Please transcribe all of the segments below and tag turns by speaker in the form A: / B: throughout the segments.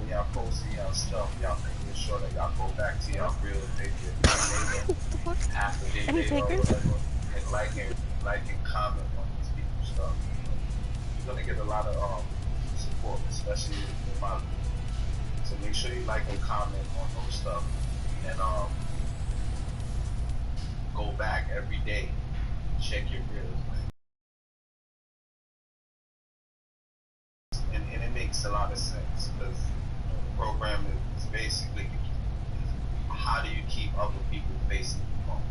A: when y'all posting y'all stuff, y'all making sure that y'all go back to y'all real maybe half a day later or whatever, and like and comment on these people's stuff. You're gonna get a lot of support, especially in my group. So make sure you like and comment on those stuff, and go back every day, check your reels, man. And it makes a lot of sense because the program is basically how do you keep other people facing you home.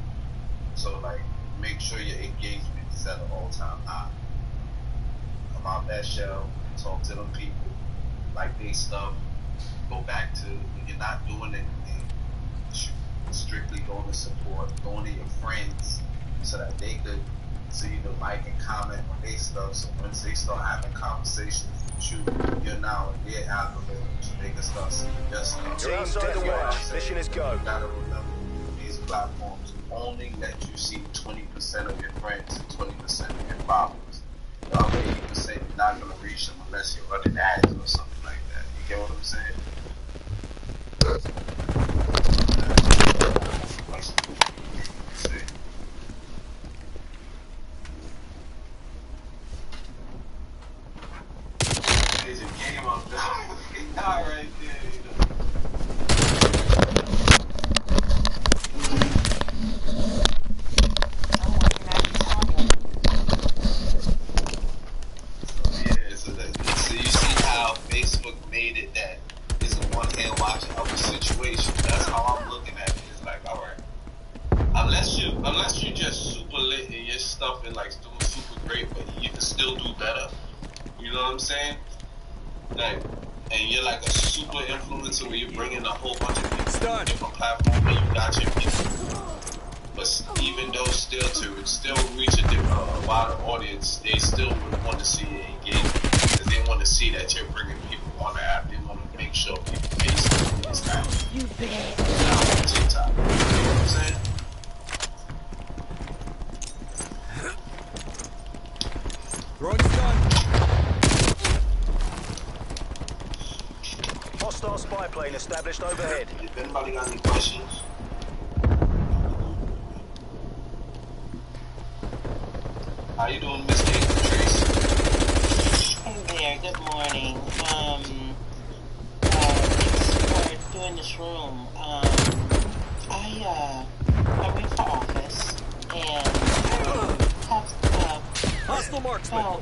A: So like make sure your engagement is at an all-time high. Come out that shell, talk to them people, like they stuff, go back to when you're not doing anything, strictly going to support, going to your friends so that they could see you to like and comment on their stuff. So once they start having conversations with you, you're now in their algorithm so they can start seeing your stuff.
B: You're outside the watch. Mission is go.
A: You gotta remember, these platforms only let you see 20% of your friends and 20% of your followers. The other 80% you're not gonna reach them unless you're running ads or something like that. You get what I'm saying? There's a game up there. All right there, you know. So you see how Facebook made it that it's a one-hand watching other situation. That's how I'm looking at it. It's like, all right, unless you just super lit in your stuff and like doing super great, but you can still do better. You know what I'm saying? Like, and you're like a super influencer where you're bringing a whole bunch of people to different platforms and you got your people. But even though still reach a wider audience, they still would want to see it engagement because they want to see that you're bringing people on the app. They want to make sure people face this now. You big ass. On TikTok. You know what I'm saying?
B: Throwing stun. Hostile spy plane established overhead.
A: If anybody got any questions? How you doing, Miss Trace?
C: Hey there, good morning. Thanks for doing this room. I ran for office and have about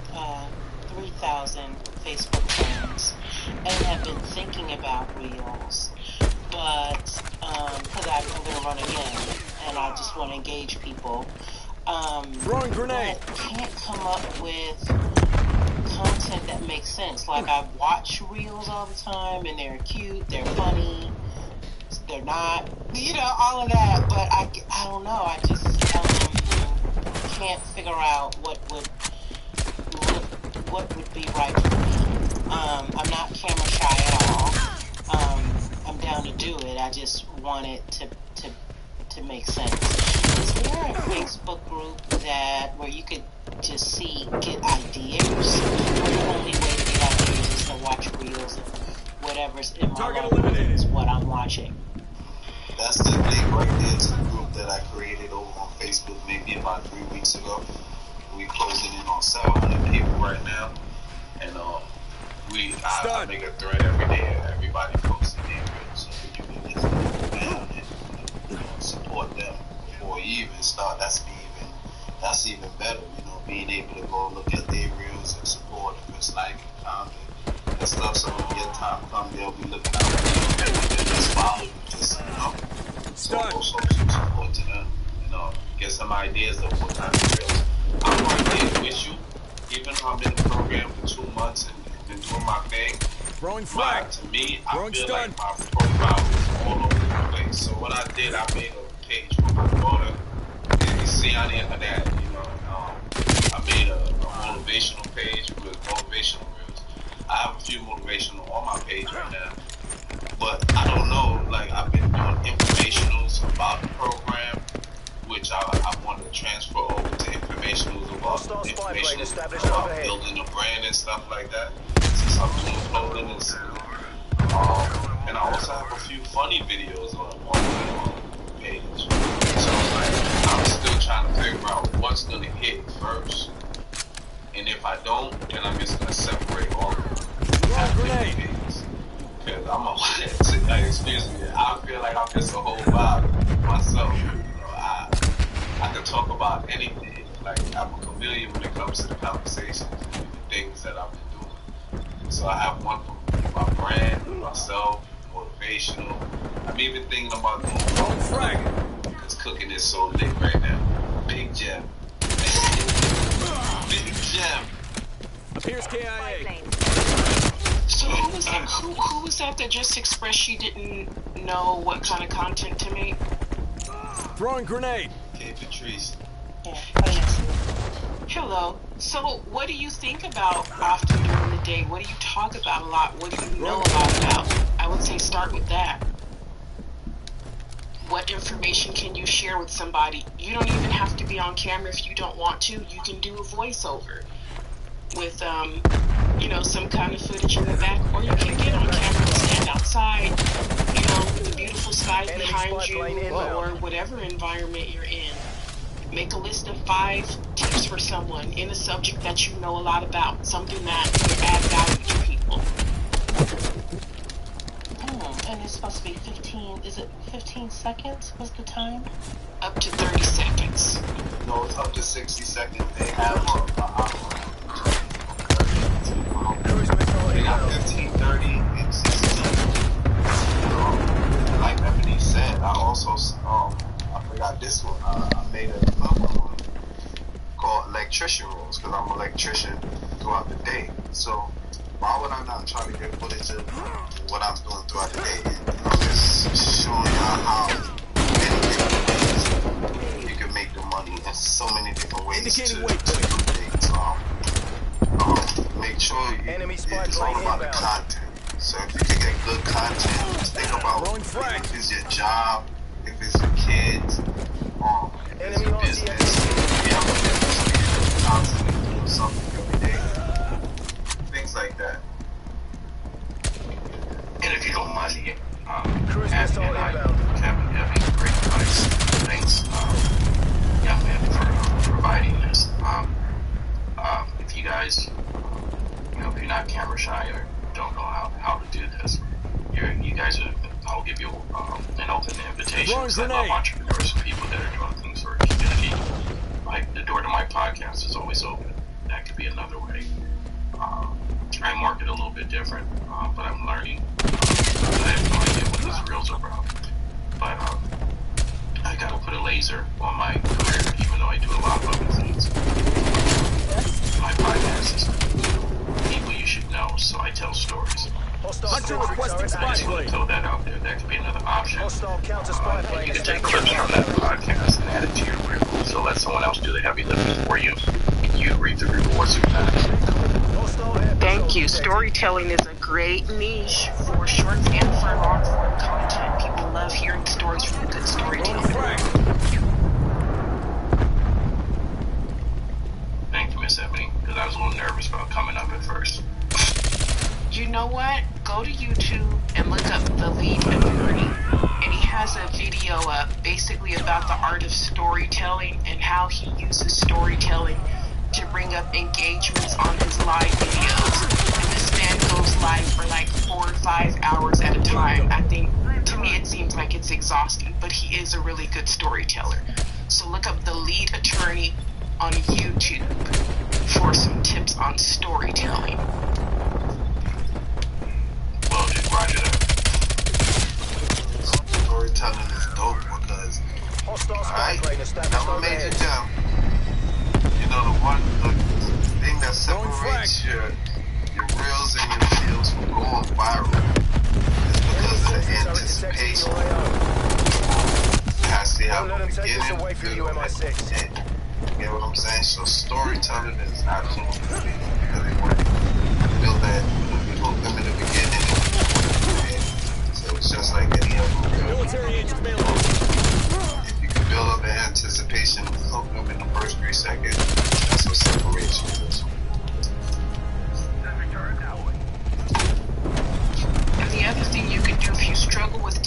C: 3,000 Facebook friends and have been thinking about Reels, but because I'm going to run again and I just want to engage people.
B: Throwing grenade.
C: But can't come up with content that makes sense. Like I watch Reels all the time and they're cute, they're funny, they're not, all of that. But I don't know. I just can't figure out what would be right for me. I'm not camera shy at all. I'm down to do it. I just want it to make sense. Is there a Facebook group where you could just get ideas? Or the only way to get ideas is to watch Reels and whatever's in my algorithm is what I'm watching?
A: That's the link right there to the group that I created over on Facebook maybe about 3 weeks ago. We closing in on 700 people right now, and I make a thread every day. Everybody posting their reels, so you can just go down and support them before you even start. That's even better. Being able to go look at their reels and support if it's like and comment and stuff. So when your time comes, they'll be looking out for you and they'll just follow you. Just so show some support to them. Get some ideas of what kind of reels. I'm right there with you. Even though I've been in the program for 2 months and been doing my thing.
B: Throwing flag.
A: To me, I feel like my profile is all over the place. So what I did, I made a page for my daughter. And you see on the end of that, I made a motivational page with motivational reels. I have a few motivational on my page right now. But I don't know, like I've been doing informationals about the program, which I want to transfer over to informationals about building a brand and stuff like that. Since I'm doing clothing and few funny videos on my page. So like, I'm still trying to figure out what's gonna hit first. And if I don't, then I'm just gonna separate all of them.
B: Grenade.
A: Because I'm a excuse me, I feel like I'm just a whole vibe myself. You know, I can talk about anything. Like I'm a chameleon when it comes to the conversations and the things that I've been doing. So I have one from my brand, myself, motivational. I'm even thinking about doing frag. Because cooking is so lit right now. Big gem. Big gem.
B: Appears KIA.
C: So who was that just expressed she didn't know what kind of content to make?
B: Throwing grenade.
A: Okay, Patrice.
C: Yeah. Oh, yes. Hello. So what do you think about often during the day? What do you talk about a lot? What do you know a lot about? I would say start with that. What information can you share with somebody? You don't even have to be on camera if you don't want to. You can do a voiceover with some kind of footage in the back, or you can get on camera and stand outside, with the beautiful sky behind you, or whatever environment you're in. Make a list of 5 tips for someone in a subject that you know a lot about, something that would add value to people. And it's supposed to be 15 seconds was the time? Up to 30 seconds.
A: No, it's up to 60 seconds. They have an hour. They got 15, 30, and 60 seconds. Like Ebony said, I also, I forgot this one. I made another one called electrician rules, because I'm an electrician throughout the day. So why would I not try to get footage of what I'm doing throughout the day? I'm just showing y'all how many different ways you can make the money, and so many different ways to do things. Make sure it's all about the content. So if you can get good content, just think about if it's your job, if it's your kids, if it's your business, if you have a business, you're constantly doing something every day. Things like that.
D: And if you don't mind me, asking, Captain Evans, great advice. Thanks, young man, for providing this. If you guys, if you're not camera shy or don't know how to do this, you guys are, I'll give you an open invitation, because I love entrepreneurs and people that are doing things for a community. Like, the door to my podcast is always open. That could be another way. I market a little bit different, but I'm learning. I have no idea what this reel's about. But I gotta put a laser on my career, even though I do a lot of other things. My podcast is people you should know, so I tell stories.
B: Hunter requesting
D: I just want to throw that out there. That could be another option. And you can take clips from that podcast and add it to your reel. So let someone else do the heavy lifting for you. You reap the rewards of that.
C: Thank you. Storytelling is a great niche for short and for long form content. People love hearing stories from a good storyteller.
D: Thank you, Miss Ebony, because I was a little nervous about coming up at first.
C: You know what? Go to YouTube and look up The Lead Attorney. And he has a video up basically about the art of storytelling and how he uses storytelling to bring up engagements on his live videos. And this man goes live for like 4 or 5 hours at a time. I think, to me, it seems like it's exhausting, but he is a really good storyteller. So look up The Lead Attorney on YouTube for some tips on storytelling.
D: Well, dude, roger that.
A: Storytelling is dope because, alright, never major jump. The thing that separates your reels and your reels from going viral is because of the anticipation. It has to have a beginning, middle, and end. You know what I'm saying? So storytelling is absolutely really important. Build that, you hook them in the beginning and so it's just like any other reel. If you can build up the anticipation and hook them in the first 3 seconds, that's what separates you.
C: And the other thing you could do if you struggle with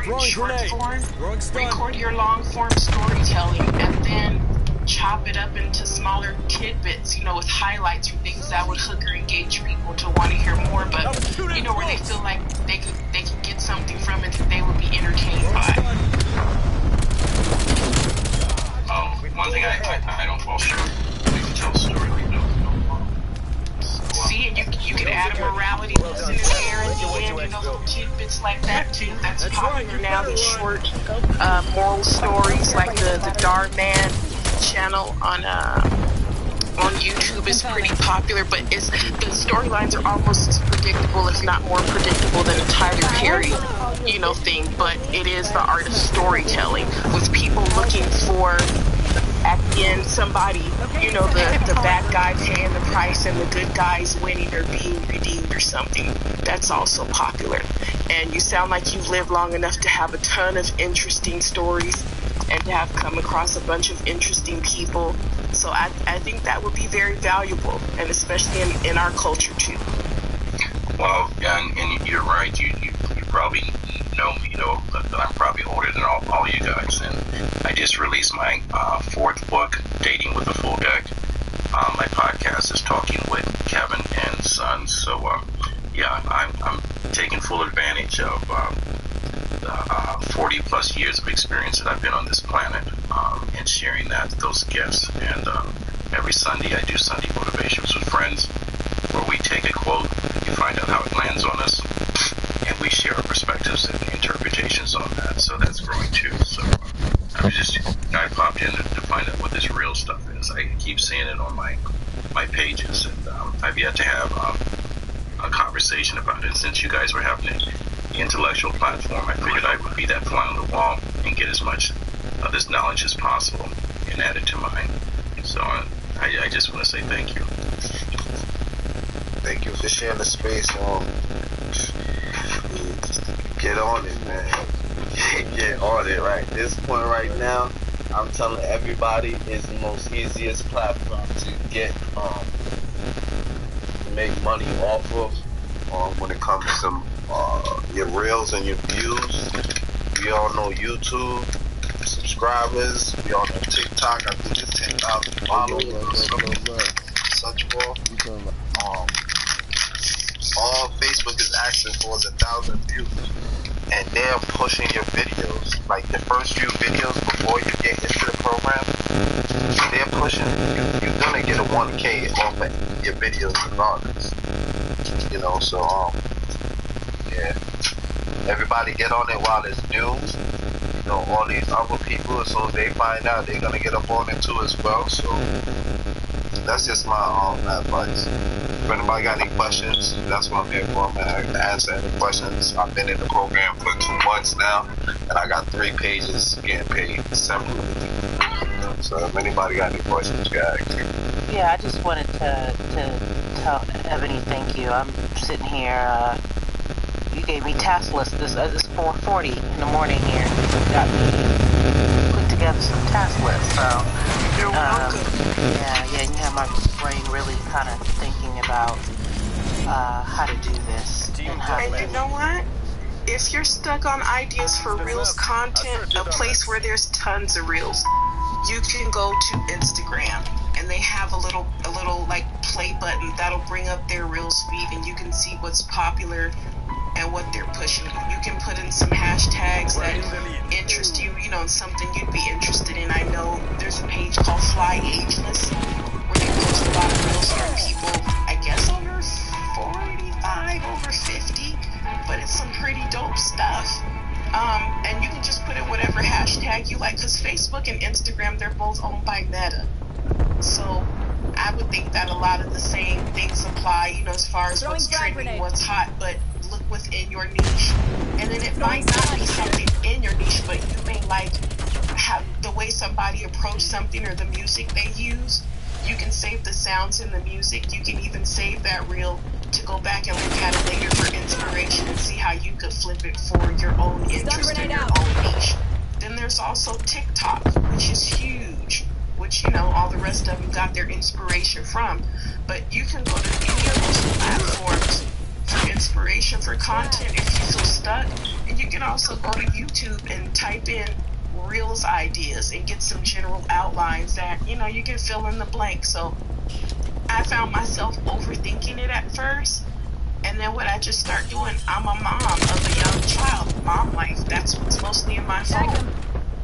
C: story in
B: Throwing
C: short
B: grenade.
C: form,
B: Throwing stun.
C: record your long form storytelling, and then chop it up into smaller tidbits, you know, with highlights or things that would hook or engage people to want to hear more, but you know, where they feel like they can get something from it that they would be entertained
B: Throwing
C: by.
B: stun.
D: One thing I don't fall short. You can tell a story like no.
C: See, and you can add a morality lesson in there at the end, you know, little tidbits like that too. That's popular now. These short moral stories, like the Dar Man channel on YouTube is pretty popular, but the storylines are almost as predictable, if not more predictable, than a Tyler Perry, you know, thing. But it is the art of storytelling, with people looking for, at the end, somebody, you know, the bad guy paying the price and the good guys winning or being redeemed or something. That's also popular. And you sound like you've lived long enough to have a ton of interesting stories and to have come across a bunch of interesting people. So I think that would be very valuable, and especially in our culture too.
D: Well, and you're right. You probably know me, though, that I'm probably older than all you guys. And I just released my fourth book, Dating with a Full Deck. My podcast is Talking with Kevin and Sons. So, yeah, I'm taking full advantage of the 40 plus years of experience that I've been on this planet, and sharing those gifts. And every Sunday I do Sunday Motivations with Friends, where we take a quote, you find out how it lands on us, and we share our perspectives and interpretations on that. So that's growing too. So I popped in to find out what this real stuff is. I keep seeing it on my pages, and I've yet to have a conversation about it. Since you guys were having the intellectual platform, I figured I would be that fly on the wall and get as much of this knowledge as possible and add it to mine. So I just want to say thank you.
A: Thank you for sharing the space. Get on it, man. Get on it right. This point right now, I'm telling everybody, is the most easiest platform to get make money off of when it comes to your reels and your views. We all know YouTube subscribers. We all know TikTok. I think it's 10,000 followers or something. Such for. All Facebook is asking for is 1,000 views, and they're pushing your videos. Like the first few videos before you get into the program, they're pushing. You're gonna get a 1K off of your videos regardless. You know, so yeah. Everybody get on it while it's new. You know, all these other people, as soon as they find out, they're gonna get up on it too as well. So that's just my advice. If anybody got any questions, that's what I'm here for, man. I can answer any questions. I've been in the program for 2 months now, and I got 3 pages getting paid separately. So if anybody got any questions, guys.
C: Yeah, I just wanted to tell Ebony thank you. I'm sitting here. You gave me task list. This 4:40 in the morning here. Got me put together some task lists. So
E: you're welcome.
C: Yeah, you have my brain really kind of thinking about how to do this.
E: And you know what? If you're stuck on ideas for Reels content, a place where there's tons of Reels, you can go to Instagram, and they have a little like play button that'll bring up their Reels feed, and you can see what's popular and what they're pushing. You can put in some hashtags that interest you, you know, something you'd be interested in. I know there's a page called Fly Ageless where they post a lot of Reels for people, I guess over 45, over 50, but it's some pretty dope stuff. And you can just put in whatever hashtag you like, because Facebook and Instagram, they're both owned by Meta. So I would think that a lot of the same things apply, you know, as far as what's trending, what's hot, but look within your niche. And then it might not be something in your niche, but you may like have the way somebody approached something or the music they use. You can save the sounds in the music. You can even save that reel to go back and look at it later for inspiration and see how you could flip it for your own interest in your own niche. Then there's also TikTok, which is huge, which, you know, all the rest of them got their inspiration from. But you can go to any of those platforms for inspiration for content if you feel stuck, and you can also go to YouTube and type in Reels ideas and get some general outlines that, you know, you can fill in the blank. So I found myself overthinking it at first. And then what I just start doing, I'm a mom of a young child. Mom life, that's what's mostly in my phone.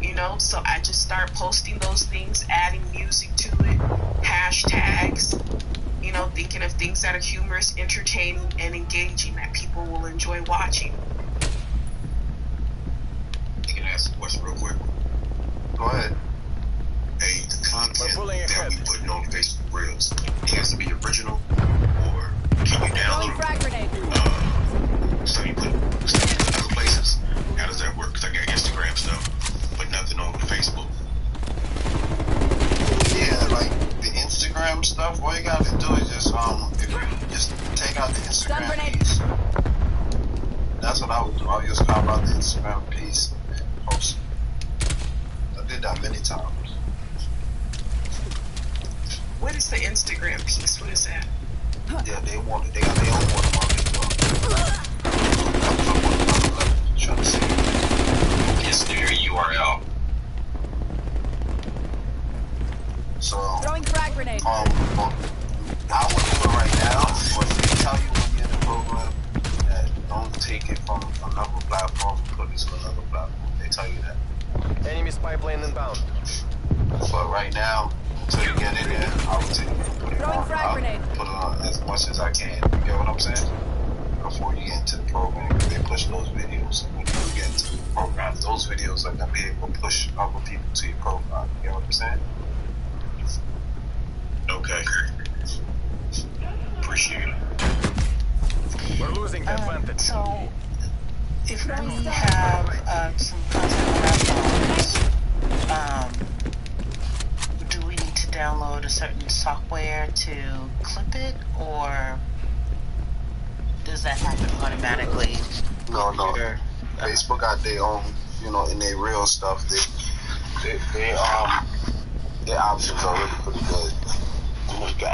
E: You know, so I just start posting those things, adding music to it, hashtags, you know, thinking of things that are humorous, entertaining, and engaging that people will enjoy watching.
D: You can ask a question real quick.
A: Go ahead.
D: Hey, the content that we putting on Facebook Reels, it has to be original, or can you download so you put stuff in other places? How does that work? Because I got Instagram stuff, but nothing on Facebook.
A: Yeah, like the Instagram stuff, all you gotta do is just if you just take out the Instagram piece. That's what I would do. I'll just carve out the Instagram piece and post it. I did that many times.
E: What is the Instagram piece? What is that?
A: Yeah, they want it. They got their own watermark as well. Trying to see.
D: It's their URL.
A: So,
F: Throwing frag grenade.
A: I would do it right now, but they tell you when you're in the program that don't take it from another platform and put it to another platform. They tell you that.
B: Enemy spy plane inbound.
A: But right now, until you get in there, I would take it and put it
F: Throwing
A: on.
F: frag
A: I'll
F: grenade.
A: put it on as much as I can. You get what I'm saying? Before you get into the program, they push those videos. When you get into the program, those videos are gonna be able to push other people to your profile. You get what I'm saying?
D: Okay. Appreciate it.
B: We're losing the advantage.
C: So, if we have some content on our phones, do we need to download a certain software to clip it, or does that happen automatically?
A: No.
C: Computer?
A: Facebook got their own, you know, in their real stuff. Their options are really pretty good. You know, you can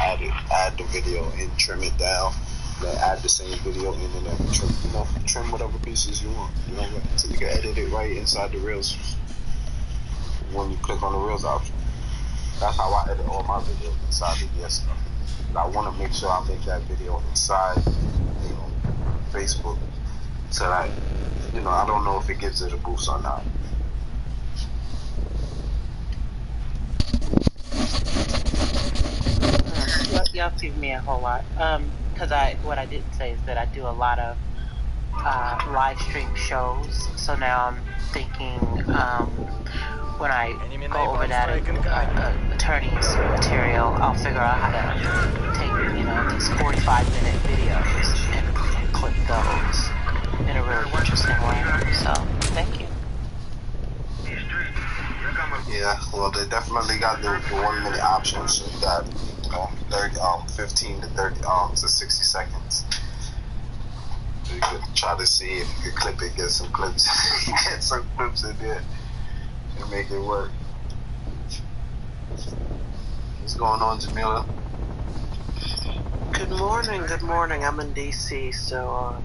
A: add the video and trim it down. Then add the same video in and then trim whatever pieces you want. You know, so you can edit it right inside the Reels when you click on the Reels option. That's how I edit all my videos inside the DS stuff. But I want to make sure I make that video inside, you know, Facebook, so that, you know, I don't know if it gives it a boost or not.
C: Y'all give me a whole lot. Because what I didn't say is that I do a lot of live stream shows. So now I'm thinking when I go over that attorney's material, I'll figure out how to take, you know, these 45-minute videos and clip those in a really interesting way. So thank you.
A: Yeah, well, they definitely got the 1 minute option, so you got 15 to 30 to 60 seconds. So you could try to see if you could clip it, get some clips in there and make it work. What's going on, Jamila?
G: Good morning. I'm in DC, so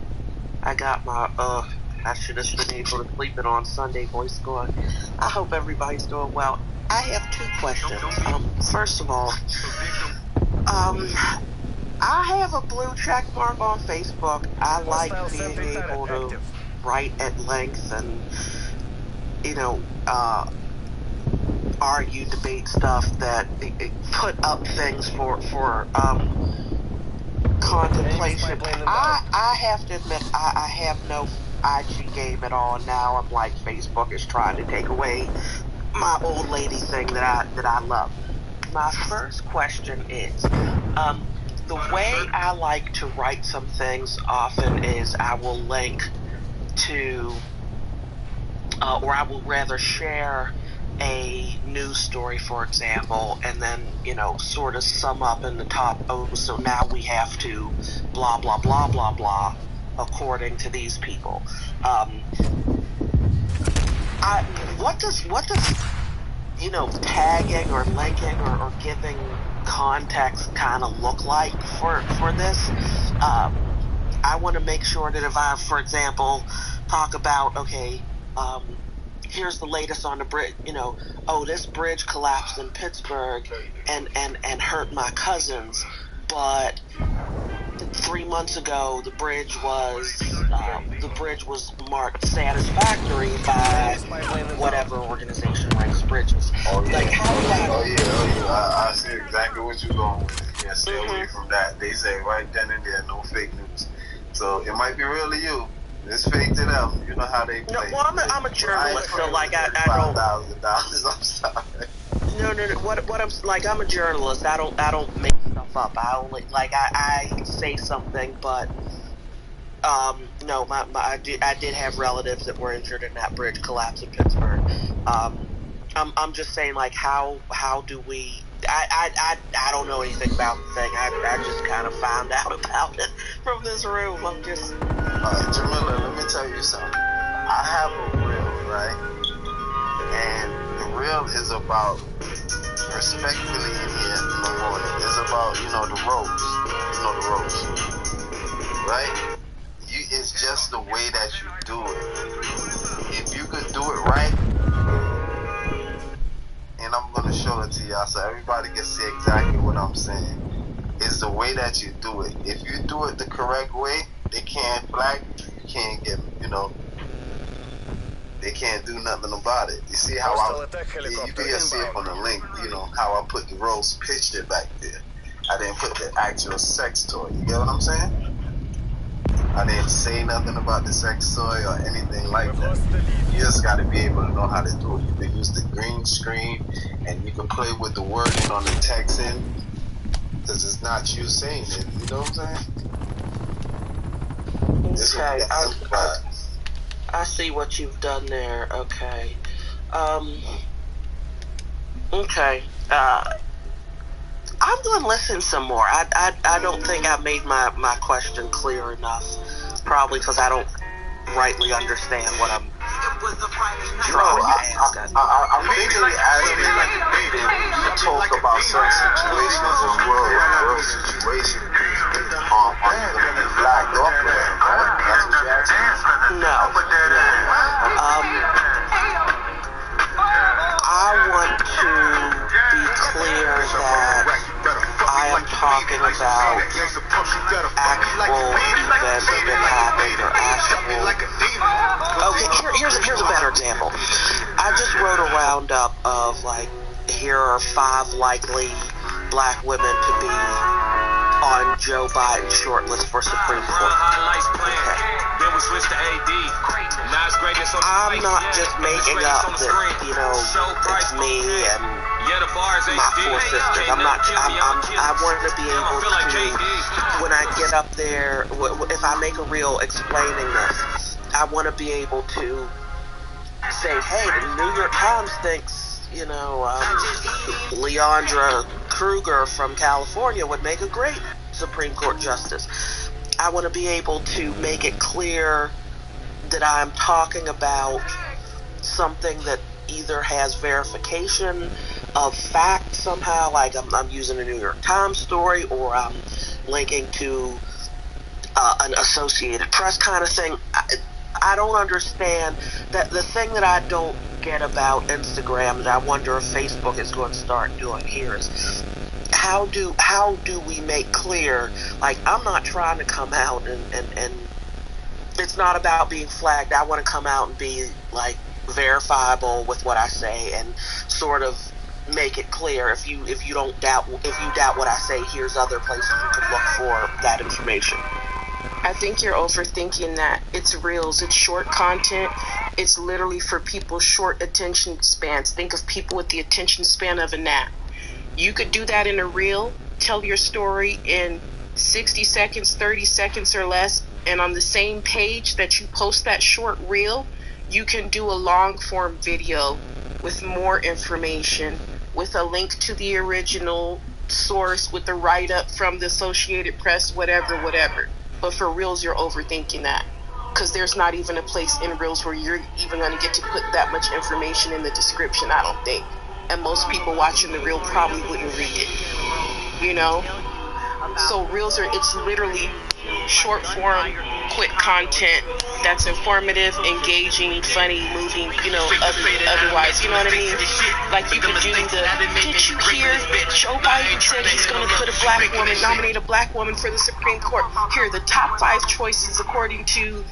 G: I got my I should have been able to sleep it on Sunday voice going. I hope everybody's doing well. I have two questions. First of all, I have a blue check mark on Facebook. I like being able to write at length and, you know, argue, debate stuff that put up things for contemplation. I have to admit, I have no IG game at all now. I'm like, Facebook is trying to take away my old lady thing that I love. My first question is, the way I like to write some things often is I will link to, or I will rather share a news story, for example, and then, you know, sort of sum up in the top, oh, so now we have to blah, blah, blah, blah, blah, according to these people. What does you know, tagging or linking or giving context kind of look like for this? I want to make sure that if I, for example, talk about, okay, here's the latest on the bridge, oh, this bridge collapsed in Pittsburgh and hurt my cousins, but 3 months ago the bridge was marked satisfactory by whatever organization ranks bridges.
A: Oh yeah.
G: Like, how do
A: I see exactly what you're going with. Yeah, stay away from that. They say right then and there, no fake news. So it might be real to you. It's fake to them. You know how they play.
G: No, well, I'm a journalist, so like I don't.
A: $5,000. I'm sorry.
G: No. What I'm like, I'm a journalist. I don't make stuff up. I only I say something, but no, I did have relatives that were injured in that bridge collapse in Pittsburgh. I'm just saying, like, how do we? I don't know anything about the thing. I just kind of found out about it from this room. I'm just.
A: Jamila, let me tell you something. I have a reel, right? And the reel is about, respectfully in here in the morning, it's about, the ropes. The ropes. Right? It's just the way that you do it. If you could do it right, and I'm going to show it to y'all so everybody can see exactly what I'm saying, it's the way that you do it. If you do it the correct way, they can't flag you. You can't get, they can't do nothing about it. You see how you can see it on the link, how I put the rose picture back there. I didn't put the actual sex toy. You get what I'm saying? I didn't say nothing about the sex toy or anything like that. You just got to be able to know how to do it. You can use the green screen and you can play with the wording on the text end, because it's not you saying it. You know what I'm saying?
G: Okay, I see what you've done there. Okay. Okay. I'm going to listen some more. I don't think I made my question clear enough. Probably because I don't rightly understand what I'm trying to ask.
A: I'm basically asking you to talk about certain situations in world situations. Are you going to be flagged off for them, right? That's what you're asking?
G: No. I want to be clear that I am talking about actual events that happened or actual. Okay, here's a better example. I just wrote a roundup of, like, here are 5 likely black women to be on Joe Biden's shortlist for Supreme Court. Okay. I'm not just making up that, it's me and my 4 sisters. I want to be able to, when I get up there, if I make a reel explaining this, I want to be able to say, hey, the New York Times thinks, Leandra Kruger from California would make a great Supreme Court justice. I want to be able to make it clear that I'm talking about something that either has verification of fact somehow, like I'm using a New York Times story, or I'm linking to an Associated Press kind of thing. I don't understand that. The thing that I don't get about Instagram that I wonder if Facebook is going to start doing here is how do we make clear, like, I'm not trying to come out and it's not about being flagged. I want to come out and be, like, verifiable with what I say and sort of make it clear. If you doubt what I say, here's other places you can look for that information.
E: I think you're overthinking that. It's reels, it's short content. It's literally for people's short attention spans. Think of people with the attention span of a gnat. You could do that in a reel, tell your story in 60 seconds, 30 seconds or less, and on the same page that you post that short reel, you can do a long form video with more information, with a link to the original source, with the write-up from the Associated Press, whatever. But for reels, you're overthinking that, because there's not even a place in reels where you're even going to get to put that much information in the description, I don't think. And most people watching the reel probably wouldn't read it, So reels it's literally short form, quick content that's informative, engaging, funny, moving, otherwise, you know what I mean? Like you could do did you hear Joe Biden said he's going to put nominate a black woman for the Supreme Court? Here are the top 5 choices according to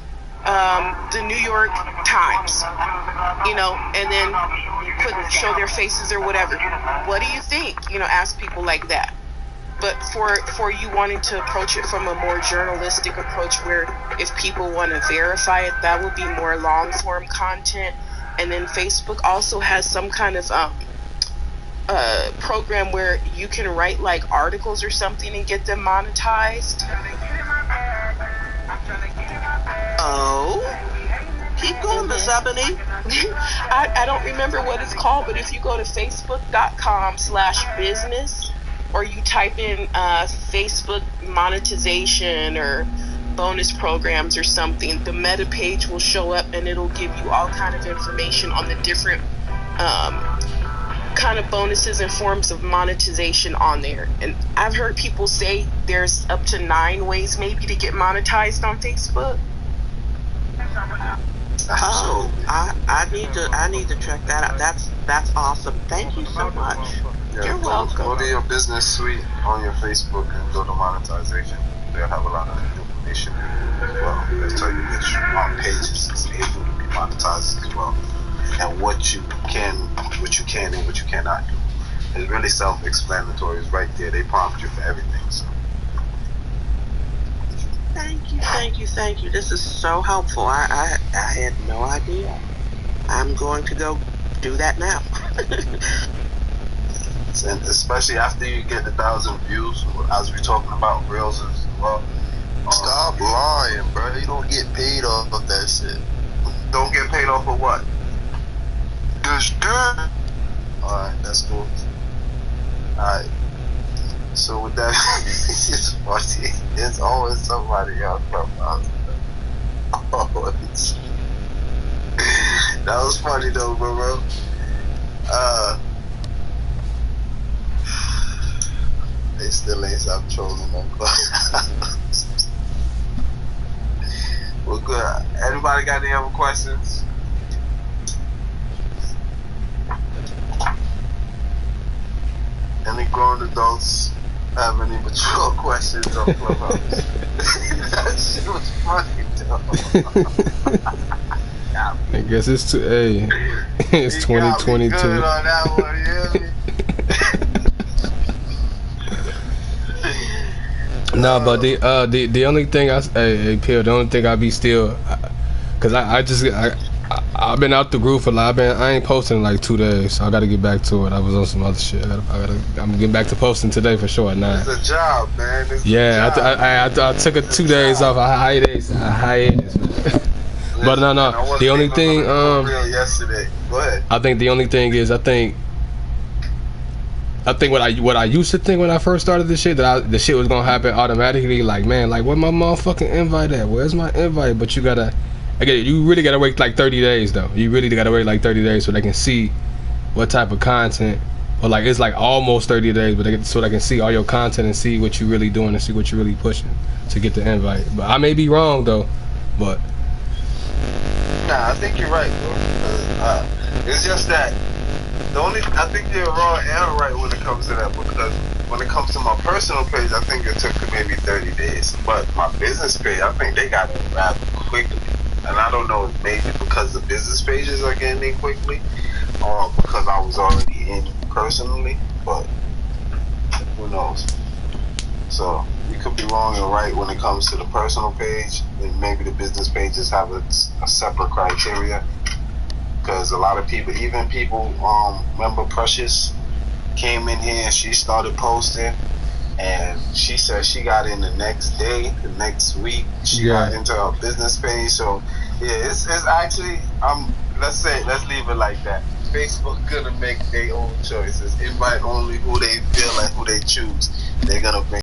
E: the New York Times, and then show their faces or whatever. What do you think? Ask people like that. But for you wanting to approach it from a more journalistic approach, where if people want to verify it, that would be more long form content. And then Facebook also has some kind of program where you can write like articles or something and get them monetized.
G: Oh, keep going, Miss Ebony.
E: I don't remember what it's called, but if you go to facebook.com/business, or you type in Facebook monetization or bonus programs or something, the meta page will show up and it'll give you all kind of information on the different kind of bonuses and forms of monetization on there. And I've heard people say there's up to 9 ways maybe to get monetized on Facebook.
G: Oh, I need to check that out. That's awesome. Thank you so much.
A: Yeah,
E: You're welcome.
A: Go to your business suite on your Facebook and go to monetization. They'll have a lot of information as well. They'll tell you which pages is able to be monetized as well, and what you can and what you cannot do. It's really self-explanatory. It's right there. They prompt you for everything. So.
G: Thank you. This is so helpful. I had no idea. I'm going to go do that now.
A: And especially after you get 1,000 views, as we're talking about reels as well.
F: Stop lying, bro. You don't get paid off of that shit.
A: Don't get paid off of what?
F: Just do it.
A: Alright, that's cool. Alright. So with that, it's funny. There's always somebody else from us. Always. That was funny though, bro. They still ain't stop trolling on Clubhouse. Well, good. Anybody got any other questions? Any grown adults have any mature questions on Clubhouse? That shit was funny, though.
H: I guess it's it's 2022.
A: Good on that one, you hear me?
H: No, but the only thing Peel, the only thing I be still, cause I've been out the group for I ain't posting in like 2 days, so I gotta get back to it. I was on some other shit. I'm getting back to posting today for sure.
A: It's a job, man.
H: I took 2 days off. I hiatus. But no. The only thing
A: yesterday. Go ahead.
H: I think the only thing is I think what I used to think when I first started this shit, that the shit was gonna happen automatically. Like, man, like, where my motherfucking invite at? Where's my invite? But you really gotta wait like 30 days though. You really gotta wait like 30 days so they can see what type of content. Or like it's like almost 30 days, but so they can see all your content and see what you're really doing and see what you're really pushing to get the invite. But I may be wrong though. But
A: nah, I think you're right, bro. It's just that. I think you're wrong and right when it comes to that, because when it comes to my personal page, I think it took maybe 30 days. But my business page, I think they got it rather quickly. And I don't know, maybe because the business pages are getting in quickly, or because I was already in personally, but who knows? So you could be wrong and right when it comes to the personal page, and maybe the business pages have a separate criteria. Because a lot of people, even people, remember Precious came in here and she started posting, and she said she got in the next day, the next week, she got into her business page. So yeah, it's actually, let's leave it like that. Facebook gonna make their own choices, invite only who they feel like, who they choose. They're gonna bring